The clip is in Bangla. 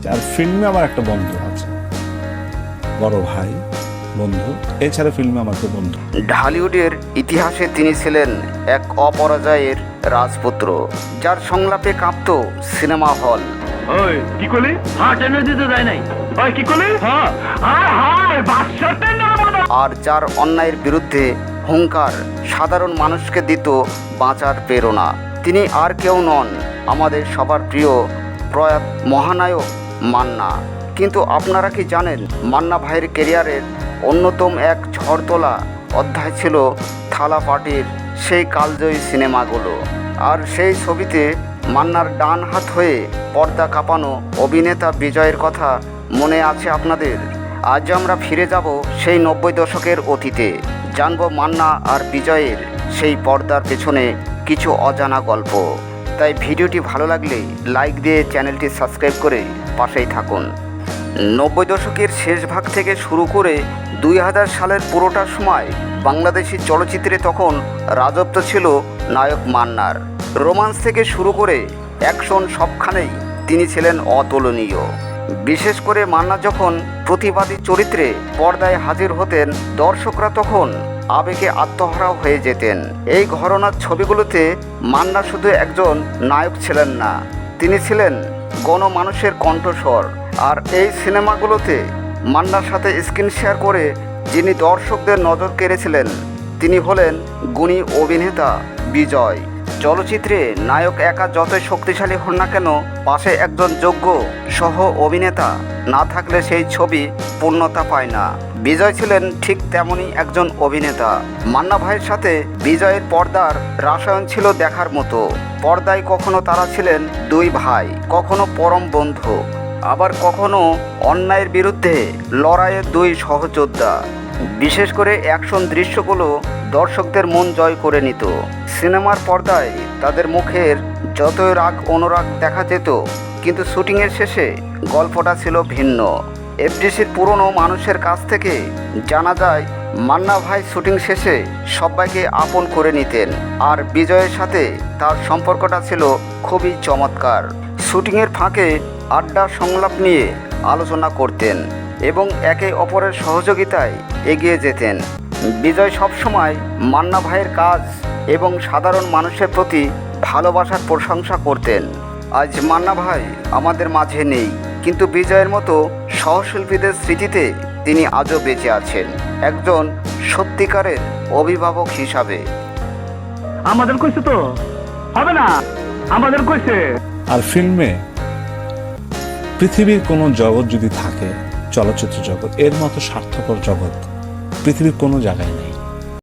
আর ফিল্মে আমার একটা বন্ধু আছে, বড় ভাই বন্ধু, এছাড়া ফিল্মে আমার তো বন্ধু। ঢালিউডের ইতিহাসে তিনি ছিলেন এক অপরাজয়ের রাজপুত্র, যার সংলাপে কাঁপত সিনেমা হল। ওই কি করলি? হ্যাঁ টেনে দিতে যায় নাই। ওই কি করলি? হ্যাঁ হ্যাঁ হ্যাঁ বাদশাতে না। আর যার অন্যায়ের বিরুদ্ধে হুঙ্কার সাধারণ মানুষকে দিত বাঁচার প্রেরণা। তিনি আর কেউ নন, আমাদের সবার প্রিয় প্রয়াত মহানায়ক মান্না। কিন্তু আপনারা কি জানেন, মান্না ভাইয়ের কেরিয়ারের অন্যতম এক ঝড় তোলা অধ্যায় ছিল থালা পার্টির সেই কালজয়ী সিনেমাগুলো। আর সেই ছবিতে মান্নার ডান হাত হয়ে পর্দা কাঁপানো অভিনেতা বিজয়ের কথা মনে আছে আপনাদের? আজ আমরা ফিরে যাব সেই 90 দশকের অতীতে, জানব মান্না আর বিজয়ের সেই পর্দার পেছনে কিছু অজানা গল্প। তাই ভিডিওটি ভালো লাগলে লাইক দিয়ে চ্যানেলটি সাবস্ক্রাইব করে পাশেই থাকুন। 90 দশকের শেষ ভাগ থেকে শুরু করে 2000 সালের পুরোটা সময় বাংলাদেশি চলচ্চিত্রে তখন রাজত্ব ছিল নায়ক মান্নার। রোমান্স থেকে শুরু করে অ্যাকশন সবখানেই তিনি ছিলেন অতুলনীয়। বিশেষ করে মান্না যখন প্রতিবাদী চরিত্রে পর্দায় হাজির হতেন, দর্শকরা তখন আবেগে আত্মহারা হয়ে যেতেন। এই ঘরানার ছবিগুলোতে মান্না শুধু একজন নায়ক ছিলেন না, তিনি ছিলেন গণমানুষের কণ্ঠস্বর। আর এই সিনেমাগুলোতে মান্নার সাথে স্ক্রিন শেয়ার করে যিনি দর্শকদের নজর কেড়েছিলেন, তিনি হলেন গুণী অভিনেতা বিজয়। চলচ্চিত্রে নায়ক একা যতই শক্তিশালী হন না কেন, পাশে একজন যোগ্য সহ অভিনেতা না থাকলে সেই ছবি পূর্ণতা পায় না। বিজয় ছিলেন ঠিক তেমনই একজন অভিনেতা। মান্না ভাইয়ের সাথে বিজয়ের পর্দার রাসায়ন ছিল দেখার মতো। পর্দায় কখনো তারা ছিলেন দুই ভাই, কখনো পরম বন্ধু, আবার কখনো অন্যায়ের বিরুদ্ধে লড়াইয়ের দুই সহযোদ্ধা। বিশেষ করে অ্যাকশন দৃশ্যগুলো দর্শকদের মন জয় করে নিত। সিনেমার পর্দায় তাদের মুখের যতই রাগ অনুরাগ দেখা যেত, কিন্তু শুটিংয়ের শেষে গল্পটা ছিল ভিন্ন। এফডিসির পুরনো মানুষের কাছ থেকে জানা যায়, মান্না ভাই শুটিং শেষে সবাইকে আপন করে নিতেন। আর বিজয়ের সাথে তার সম্পর্কটা ছিল খুবই চমৎকার। শুটিংয়ের ফাঁকে আড্ডা সংলাপ নিয়ে আলোচনা করতেন এবং একে অপরের সহযোগিতায় এগিয়ে যেতেন। বিজয় সবসময় মান্না ভাইয়ের কাজ এবং সাধারণ মানুষের প্রতি ভালোবাসার প্রশংসা করতেন। আজ মান্না ভাই আমাদের মাঝে নেই, কিন্তু বিজয়ের মতো সহশিল্পীদের স্মৃতিতে তিনি আজও বেঁচে আছেন, একজন সত্যিকারের অভিভাবক হিসাবে। আমাদের কইছে তো হবে না, আমাদের কইছে। আর ফিল্মে পৃথিবীর কোনো জগৎ যদি থাকে, চলচ্চিত্র জগৎ, এর মতো স্বার্থপর জগৎ পৃথিবীর কোনো জায়গায় নেই।